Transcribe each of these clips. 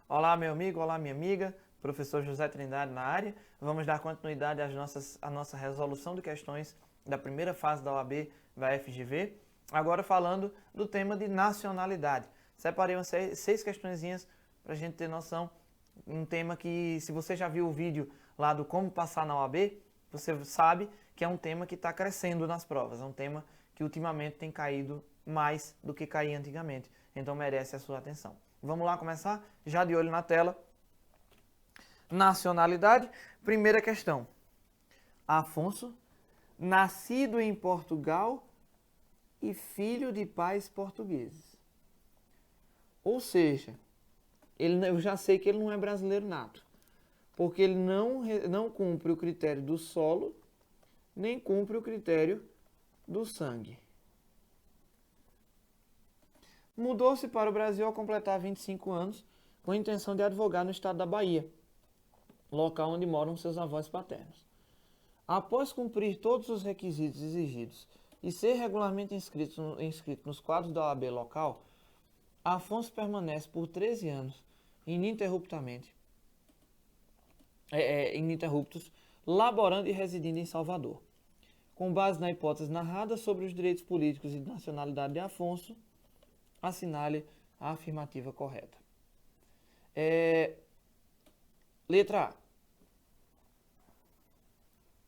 Olá, meu amigo, olá, minha amiga, professor José Trindade na área. Vamos dar continuidade à nossa resolução de questões da primeira fase da OAB da FGV. Agora falando do tema de nacionalidade. Separei umas seis questõezinhas para a gente ter noção. Um tema que, se você já viu o vídeo lá do como passar na OAB, você sabe que é um tema que está crescendo nas provas. É um tema que ultimamente tem caído mais do que caía antigamente. Então merece a sua atenção. Vamos lá começar? Já de olho na tela. Nacionalidade. Primeira questão. Afonso, nascido em Portugal e filho de pais portugueses. Ou seja, eu já sei que ele não é brasileiro nato, porque ele não cumpre o critério do solo, nem cumpre o critério do sangue. Mudou-se para o Brasil ao completar 25 anos, com a intenção de advogar no estado da Bahia, local onde moram seus avós paternos. Após cumprir todos os requisitos exigidos e ser regularmente inscrito nos quadros da OAB local, Afonso permanece por 13 anos, ininterruptos, laborando e residindo em Salvador. Com base na hipótese narrada sobre os direitos políticos e de nacionalidade de Afonso, assinale a afirmativa correta. Letra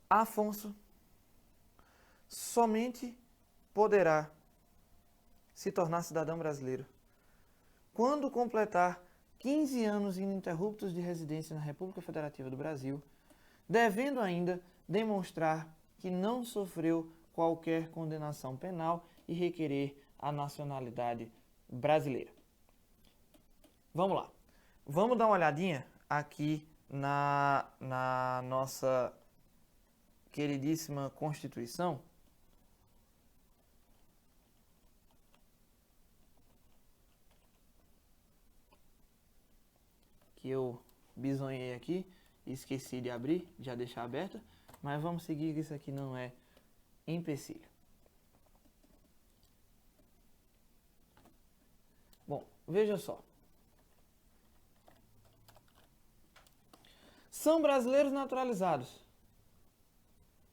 A. Afonso somente poderá se tornar cidadão brasileiro quando completar 15 anos ininterruptos de residência na República Federativa do Brasil, devendo ainda demonstrar que não sofreu qualquer condenação penal e requerer a nacionalidade brasileira. Vamos lá. Vamos dar uma olhadinha aqui na nossa queridíssima Constituição. Que eu bisonhei aqui e esqueci de abrir, já deixar aberta, mas vamos seguir que isso aqui não é empecilho. Bom, veja só. São brasileiros naturalizados.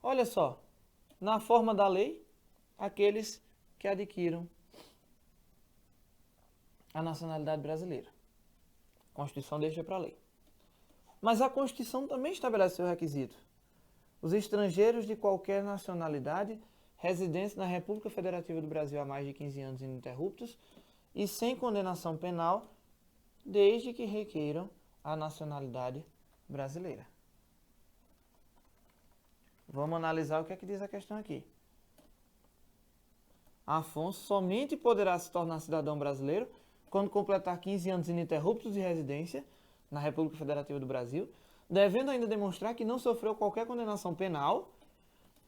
Olha só, na forma da lei, aqueles que adquiram a nacionalidade brasileira. A Constituição deixa para a lei. Mas a Constituição também estabeleceu o requisito. Os estrangeiros de qualquer nacionalidade, residentes na República Federativa do Brasil há mais de 15 anos ininterruptos e sem condenação penal, desde que requeiram a nacionalidade brasileira. Vamos analisar o que é que diz a questão aqui. Afonso somente poderá se tornar cidadão brasileiro quando completar 15 anos ininterruptos de residência na República Federativa do Brasil, devendo ainda demonstrar que não sofreu qualquer condenação penal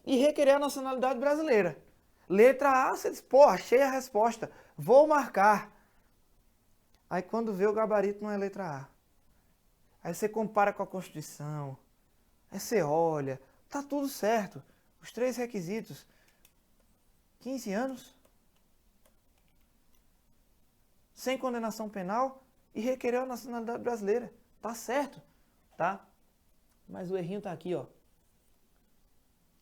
e requerer a nacionalidade brasileira. Letra A, você diz, pô, achei a resposta, vou marcar. Aí quando vê o gabarito não é letra A. Aí você compara com a Constituição, aí você olha, tá tudo certo, os 3 requisitos, 15 anos, sem condenação penal e requereu a nacionalidade brasileira. Tá certo, tá? Mas o errinho tá aqui, ó.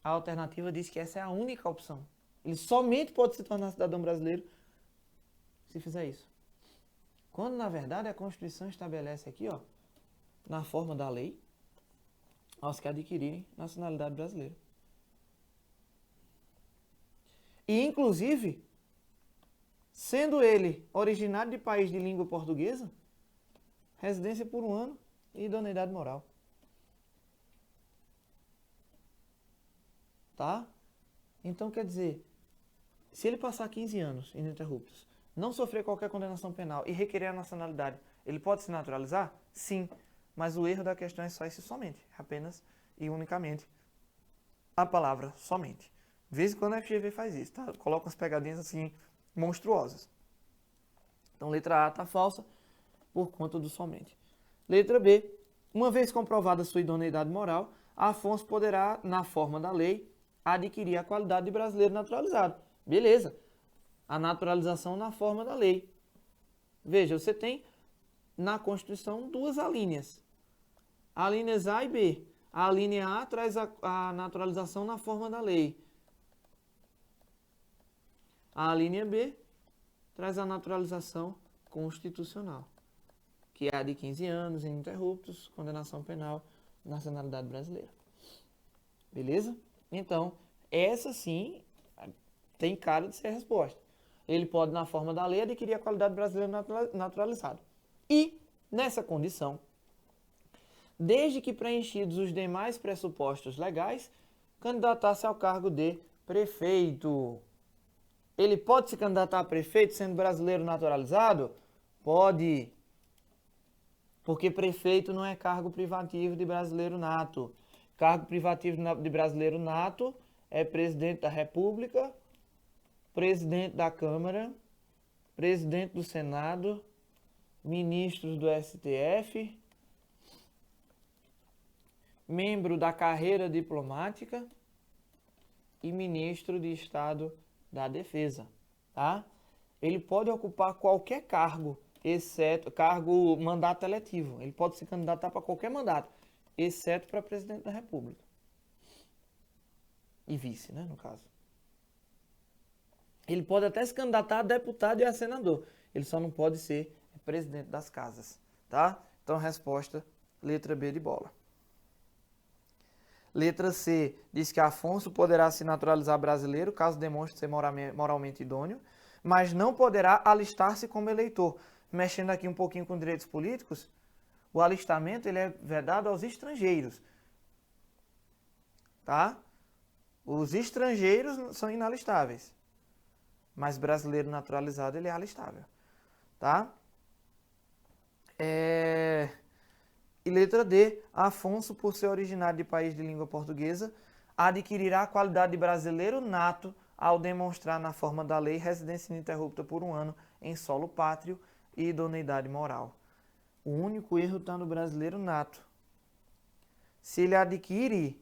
A alternativa diz que essa é a única opção. Ele somente pode se tornar cidadão brasileiro se fizer isso. Quando, na verdade, a Constituição estabelece aqui, ó, na forma da lei, aos que adquirirem nacionalidade brasileira. E, inclusive, sendo ele originário de país de língua portuguesa, residência por 1 ano e idoneidade moral. Tá? Então, quer dizer, se ele passar 15 anos ininterruptos, não sofrer qualquer condenação penal e requerer a nacionalidade, ele pode se naturalizar? Sim. Mas o erro da questão é só esse somente, apenas e unicamente a palavra somente. De vez em quando a FGV faz isso, tá? Coloca umas pegadinhas assim monstruosas. Então, letra A está falsa por conta do somente. Letra B. Uma vez comprovada sua idoneidade moral, Afonso poderá, na forma da lei, adquirir a qualidade de brasileiro naturalizado. Beleza. A naturalização na forma da lei. Veja, você tem na Constituição duas alíneas. Alíneas A e B. A alínea A traz a naturalização na forma da lei. A alínea B traz a naturalização constitucional, que é a de 15 anos, ininterruptos, condenação penal, nacionalidade brasileira. Beleza? Então, essa sim tem cara de ser a resposta. Ele pode, na forma da lei, adquirir a qualidade brasileira naturalizada. E, nessa condição, desde que preenchidos os demais pressupostos legais, candidatar-se ao cargo de prefeito. Ele pode se candidatar a prefeito sendo brasileiro naturalizado? Pode. Porque prefeito não é cargo privativo de brasileiro nato. Cargo privativo de brasileiro nato é presidente da República, presidente da Câmara, presidente do Senado, ministros do STF, membro da carreira diplomática e ministro de Estado da Defesa, tá? Ele pode ocupar qualquer cargo, exceto mandato eletivo. Ele pode se candidatar para qualquer mandato, exceto para presidente da República. E vice, né, no caso. Ele pode até se candidatar a deputado e a senador. Ele só não pode ser presidente das casas, tá? Então, resposta, letra B de bola. Letra C diz que Afonso poderá se naturalizar brasileiro caso demonstre ser moralmente idôneo, mas não poderá alistar-se como eleitor. Mexendo aqui um pouquinho com direitos políticos, o alistamento ele é vedado aos estrangeiros, tá? Os estrangeiros são inalistáveis, mas brasileiro naturalizado ele é alistável, tá? E letra D, Afonso, por ser originário de país de língua portuguesa, adquirirá a qualidade de brasileiro nato ao demonstrar na forma da lei residência ininterrupta por 1 ano em solo pátrio e idoneidade moral. O único erro está no brasileiro nato. Se ele adquire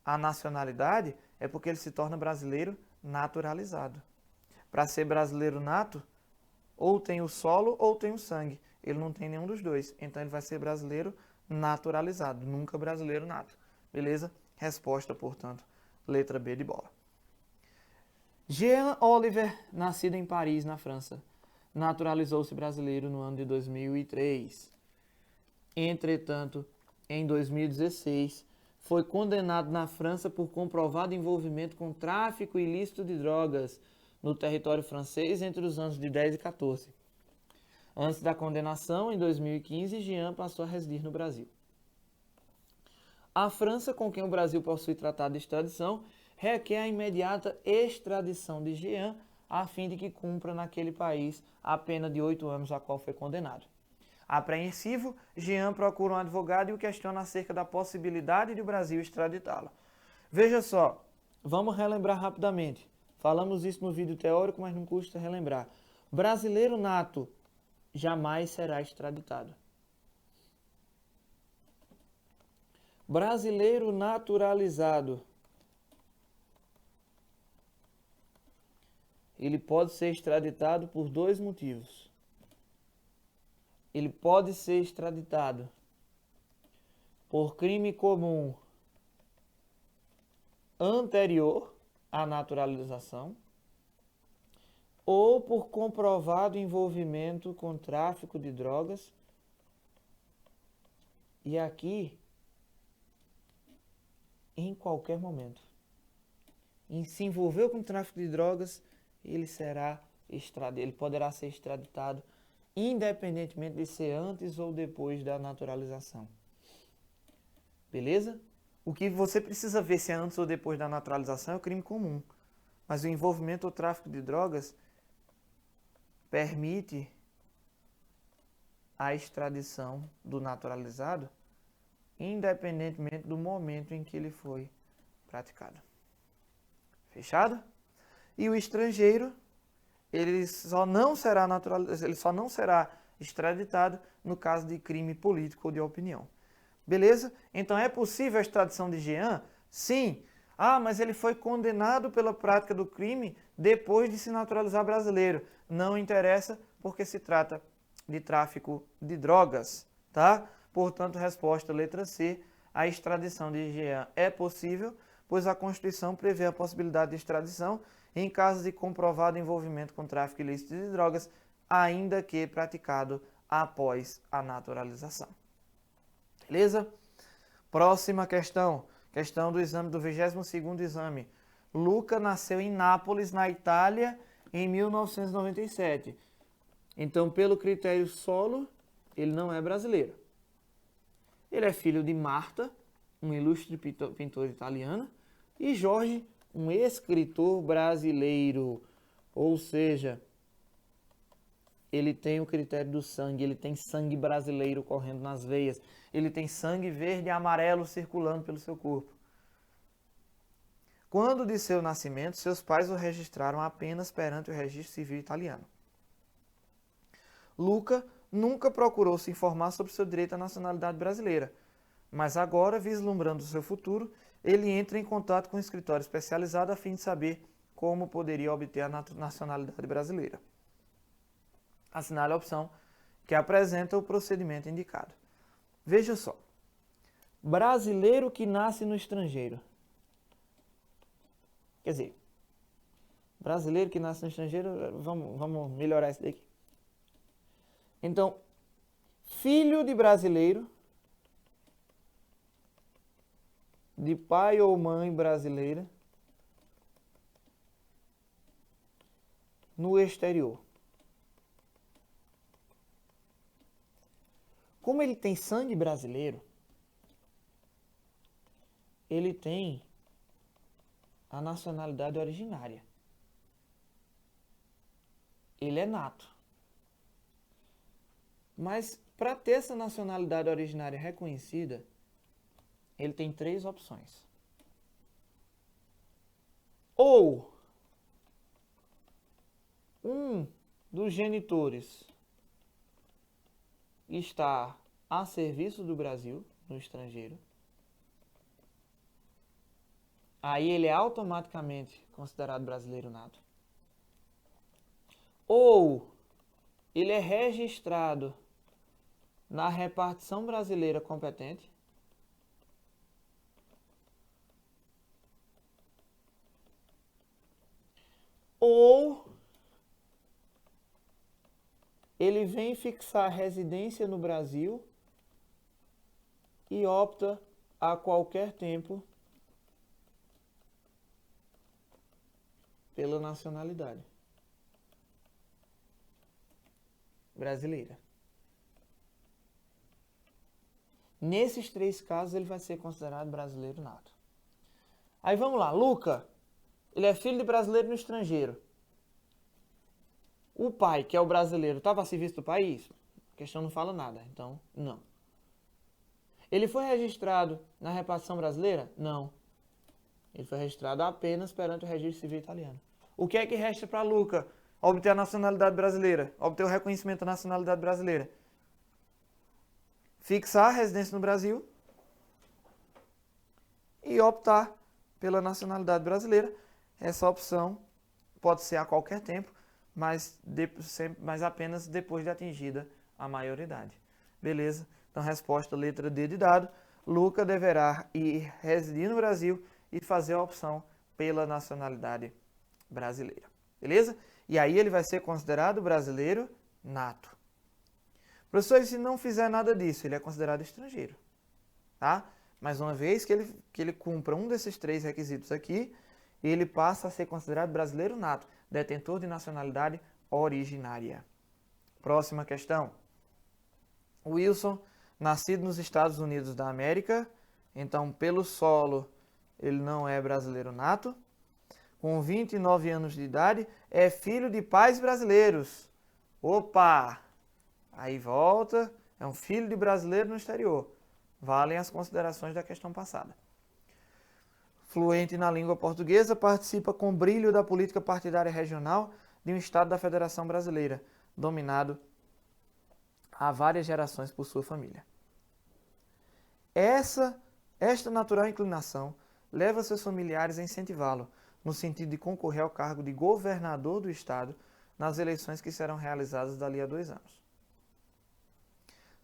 a nacionalidade, é porque ele se torna brasileiro naturalizado. Para ser brasileiro nato, ou tem o solo ou tem o sangue. Ele não tem nenhum dos dois. Então ele vai ser brasileiro naturalizado, nunca brasileiro nato. Beleza? Resposta, portanto, letra B de bola. Jean Oliver, nascido em Paris, na França, naturalizou-se brasileiro no ano de 2003. Entretanto, em 2016, foi condenado na França por comprovado envolvimento com tráfico ilícito de drogas no território francês entre os anos de 10 e 14. Antes da condenação, em 2015, Jean passou a residir no Brasil. A França, com quem o Brasil possui tratado de extradição, requer a imediata extradição de Jean, a fim de que cumpra naquele país a pena de 8 anos a qual foi condenado. Apreensivo, Jean procura um advogado e o questiona acerca da possibilidade de o Brasil extraditá-lo. Veja só, vamos relembrar rapidamente. Falamos isso no vídeo teórico, mas não custa relembrar. Brasileiro nato jamais será extraditado. Brasileiro naturalizado, ele pode ser extraditado por 2 motivos. Ele pode ser extraditado por crime comum anterior à naturalização ou por comprovado envolvimento com tráfico de drogas. E aqui, em qualquer momento. E se envolveu com tráfico de drogas, ele poderá ser extraditado, independentemente de ser antes ou depois da naturalização. Beleza? O que você precisa ver se é antes ou depois da naturalização é o crime comum. Mas o envolvimento ou tráfico de drogas permite a extradição do naturalizado, independentemente do momento em que ele foi praticado. Fechado? E o estrangeiro, ele só não será extraditado no caso de crime político ou de opinião. Beleza? Então é possível a extradição de Jean? Sim. Ah, mas ele foi condenado pela prática do crime depois de se naturalizar brasileiro. Não interessa, porque se trata de tráfico de drogas, tá? Portanto, resposta letra C, a extradição de Jean é possível, pois a Constituição prevê a possibilidade de extradição em caso de comprovado envolvimento com tráfico ilícito de drogas, ainda que praticado após a naturalização. Beleza? Próxima questão. Questão do exame do 22º exame. Luca nasceu em Nápoles, na Itália, em 1997. Então, pelo critério solo, ele não é brasileiro. Ele é filho de Marta, um ilustre pintor italiano, e Jorge, um escritor brasileiro. Ou seja, ele tem o critério do sangue, ele tem sangue brasileiro correndo nas veias, ele tem sangue verde e amarelo circulando pelo seu corpo. Quando de seu nascimento, seus pais o registraram apenas perante o registro civil italiano. Luca nunca procurou se informar sobre seu direito à nacionalidade brasileira, mas agora, vislumbrando o seu futuro, ele entra em contato com um escritório especializado a fim de saber como poderia obter a nacionalidade brasileira. Assinale a opção que apresenta o procedimento indicado. Veja só. Brasileiro que nasce no estrangeiro. Quer dizer, brasileiro que nasce no estrangeiro, vamos melhorar isso daqui. Então, filho de brasileiro, de pai ou mãe brasileira, no exterior. Como ele tem sangue brasileiro, ele tem a nacionalidade originária. Ele é nato. Mas para ter essa nacionalidade originária reconhecida, ele tem 3 opções. Ou um dos genitores está a serviço do Brasil, no estrangeiro. Aí ele é automaticamente considerado brasileiro nato. Ou ele é registrado na repartição brasileira competente. Ou ele vem fixar residência no Brasil e opta a qualquer tempo pela nacionalidade brasileira. Nesses 3 casos, ele vai ser considerado brasileiro nato. Aí vamos lá, Luca, ele é filho de brasileiro no estrangeiro. O pai, que é o brasileiro, estava a serviço do país? A questão não fala nada, então não. Ele foi registrado na repartição brasileira? Não. Ele foi registrado apenas perante o registro civil italiano. O que é que resta para Luca obter a nacionalidade brasileira? Obter o reconhecimento da nacionalidade brasileira? Fixar a residência no Brasil e optar pela nacionalidade brasileira. Essa opção pode ser a qualquer tempo, mas apenas depois de atingida a maioridade. Beleza? Então, resposta letra D de dado. Luca deverá ir residir no Brasil e fazer a opção pela nacionalidade brasileira. Beleza? E aí ele vai ser considerado brasileiro nato. Professor, se não fizer nada disso, ele é considerado estrangeiro. Tá? Mas uma vez que ele cumpra um desses 3 requisitos aqui, ele passa a ser considerado brasileiro nato, detentor de nacionalidade originária. Próxima questão. Wilson, nascido nos Estados Unidos da América, então pelo solo ele não é brasileiro nato. Com 29 anos de idade, é filho de pais brasileiros. Opa! Aí volta, é um filho de brasileiro no exterior. Valem as considerações da questão passada. Fluente na língua portuguesa, participa com brilho da política partidária regional de um Estado da Federação Brasileira, dominado há várias gerações por sua família. Esta natural inclinação leva seus familiares a incentivá-lo, no sentido de concorrer ao cargo de governador do Estado nas eleições que serão realizadas dali a 2 anos.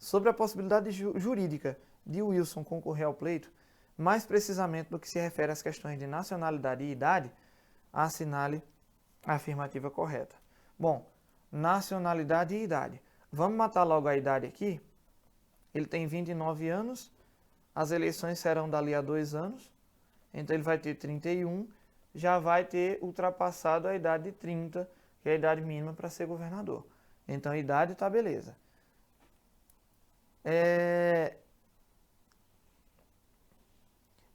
Sobre a possibilidade jurídica de Wilson concorrer ao pleito, mais precisamente no que se refere às questões de nacionalidade e idade, assinale a afirmativa correta. Bom, nacionalidade e idade. Vamos matar logo a idade aqui. Ele tem 29 anos, as eleições serão dali a 2 anos, então ele vai ter 31, já vai ter ultrapassado a idade de 30, que é a idade mínima para ser governador. Então, a idade está beleza.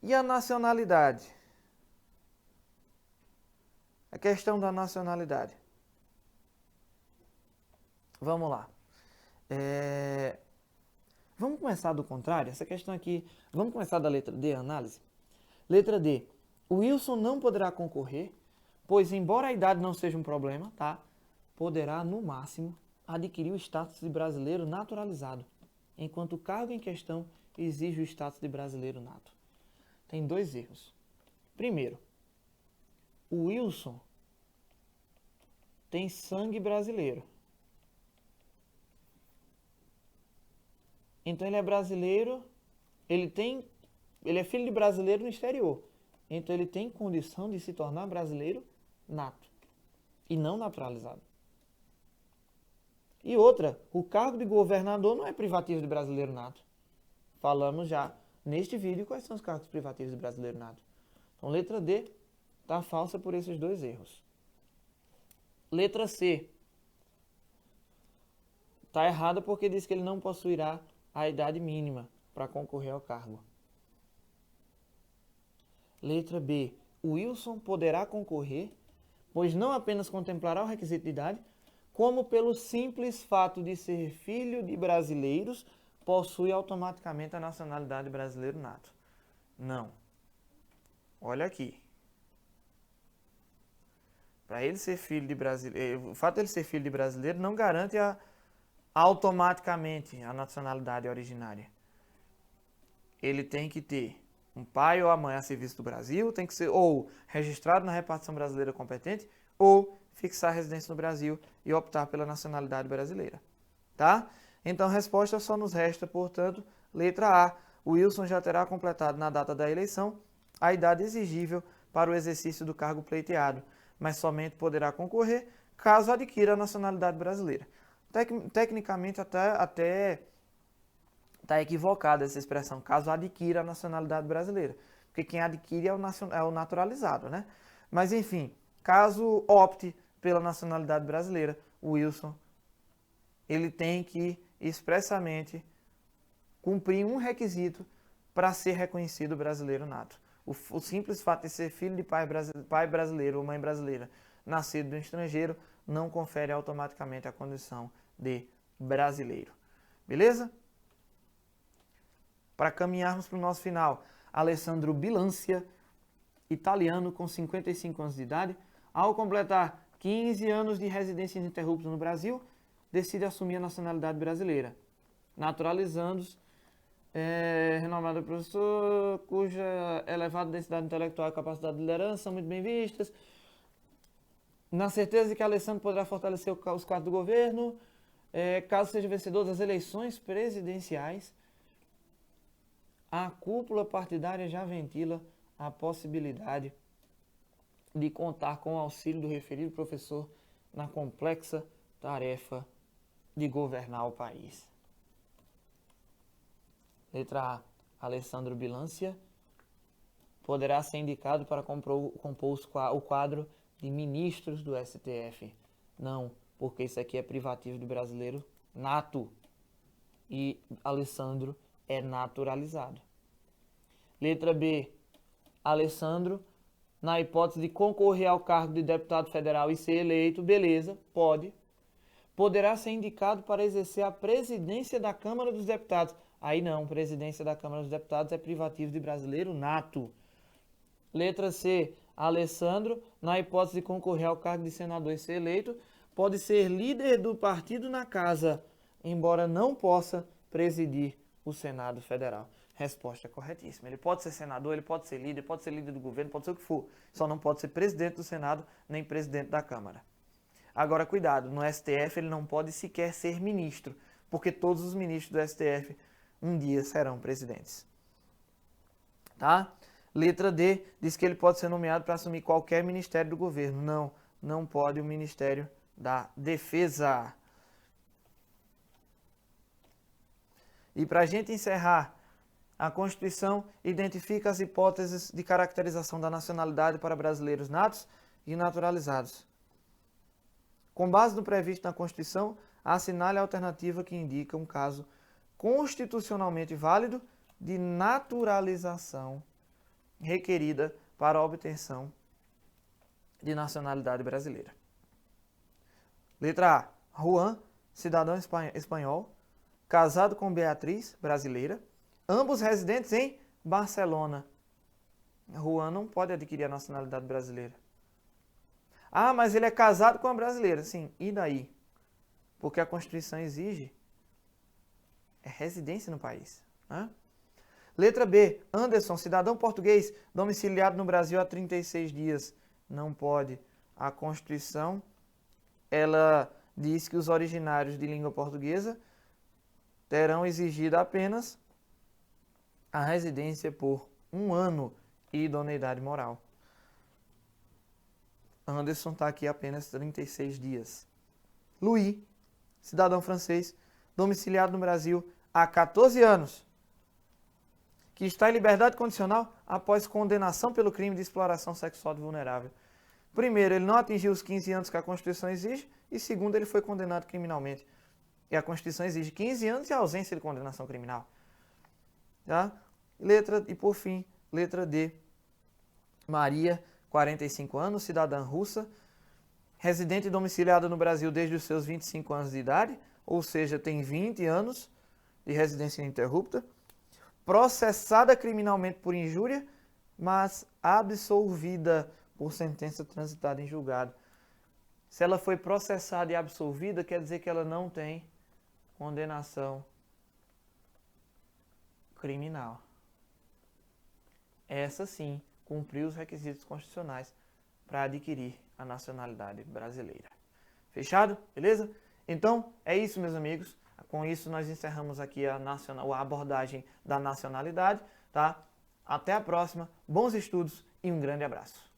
E a nacionalidade? A questão da nacionalidade. Vamos lá. Vamos começar do contrário? Essa questão aqui, vamos começar da letra D, a análise. Letra D. O Wilson não poderá concorrer, pois, embora a idade não seja um problema, tá? Poderá, no máximo, adquirir o status de brasileiro naturalizado, enquanto o cargo em questão exige o status de brasileiro nato. Tem 2 erros. Primeiro, o Wilson tem sangue brasileiro. Então ele é brasileiro, ele é filho de brasileiro no exterior. Então ele tem condição de se tornar brasileiro nato e não naturalizado. E outra, o cargo de governador não é privativo de brasileiro nato. Falamos já neste vídeo quais são os cargos privativos de brasileiro nato. Então, letra D está falsa por esses 2 erros. Letra C está errada porque diz que ele não possuirá a idade mínima para concorrer ao cargo. Letra B. O Wilson poderá concorrer, pois não apenas contemplará o requisito de idade, como pelo simples fato de ser filho de brasileiros, possui automaticamente a nacionalidade brasileiro nato. Não. Olha aqui. Para ele ser filho de brasileiro, o fato de ele ser filho de brasileiro não garante automaticamente a nacionalidade originária. Ele tem que ter um pai ou a mãe a serviço do Brasil, tem que ser ou registrado na repartição brasileira competente ou fixar residência no Brasil e optar pela nacionalidade brasileira. Tá? Então, a resposta só nos resta, portanto, letra A. O Wilson já terá completado na data da eleição a idade exigível para o exercício do cargo pleiteado, mas somente poderá concorrer caso adquira a nacionalidade brasileira. Tecnicamente, até está equivocada essa expressão, caso adquira a nacionalidade brasileira, porque quem adquire é o naturalizado, né? Mas, enfim, caso opte pela nacionalidade brasileira, o Wilson ele tem que expressamente cumprir um requisito para ser reconhecido brasileiro nato. O simples fato de ser filho de pai brasileiro ou mãe brasileira, nascido do estrangeiro, não confere automaticamente a condição de brasileiro. Beleza? Para caminharmos para o nosso final, Alessandro Bilancia, italiano com 55 anos de idade, ao completar 15 anos de residência ininterrupta no Brasil, decide assumir a nacionalidade brasileira, naturalizando-se, renomado professor, cuja elevada densidade intelectual e capacidade de liderança são muito bem vistas, na certeza de que Alessandro poderá fortalecer os quadros do governo, caso seja vencedor das eleições presidenciais, a cúpula partidária já ventila a possibilidade de contar com o auxílio do referido professor na complexa tarefa de governar o país. Letra A. Alessandro Bilancia poderá ser indicado para compor o quadro de ministros do STF. Não, porque isso aqui é privativo de brasileiro nato. E Alessandro é naturalizado. Letra B. Alessandro, na hipótese de concorrer ao cargo de deputado federal e ser eleito, beleza, pode. Poderá ser indicado para exercer a presidência da Câmara dos Deputados. Aí não, presidência da Câmara dos Deputados é privativo de brasileiro nato. Letra C. Alessandro, na hipótese de concorrer ao cargo de senador e ser eleito, pode ser líder do partido na casa, embora não possa presidir o Senado Federal. Resposta corretíssima. Ele pode ser senador, ele pode ser líder do governo, pode ser o que for. Só não pode ser presidente do Senado, nem presidente da Câmara. Agora, cuidado, no STF ele não pode sequer ser ministro, porque todos os ministros do STF um dia serão presidentes. Tá? Letra D diz que ele pode ser nomeado para assumir qualquer ministério do governo. Não, não pode o Ministério da Defesa. E para a gente encerrar, a Constituição identifica as hipóteses de caracterização da nacionalidade para brasileiros natos e naturalizados. Com base no previsto na Constituição, assinale a alternativa que indica um caso constitucionalmente válido de naturalização requerida para a obtenção de nacionalidade brasileira. Letra A. Juan, cidadão espanhol, casado com Beatriz, brasileira, ambos residentes em Barcelona. Juan não pode adquirir a nacionalidade brasileira. Ah, mas ele é casado com uma brasileira. Sim, e daí? Porque a Constituição exige residência no país. Né? Letra B. Anderson, cidadão português, domiciliado no Brasil há 36 dias. Não pode. A Constituição, ela diz que os originários de língua portuguesa terão exigido apenas a residência por 1 ano e idoneidade moral. Anderson está aqui apenas 36 dias. Louis, cidadão francês, domiciliado no Brasil há 14 anos, que está em liberdade condicional após condenação pelo crime de exploração sexual de vulnerável. Primeiro, ele não atingiu os 15 anos que a Constituição exige, e segundo, ele foi condenado criminalmente. E a Constituição exige 15 anos e ausência de condenação criminal. Tá? E por fim, letra D. Maria, 45 anos, cidadã russa, residente e domiciliada no Brasil desde os seus 25 anos de idade, ou seja, tem 20 anos de residência ininterrupta, processada criminalmente por injúria, mas absolvida por sentença transitada em julgado. Se ela foi processada e absolvida, quer dizer que ela não tem condenação criminal. Essa sim cumpriu os requisitos constitucionais para adquirir a nacionalidade brasileira. Fechado? Beleza? Então, é isso, meus amigos. Com isso, nós encerramos aqui a abordagem da nacionalidade. Tá? Até a próxima. Bons estudos e um grande abraço.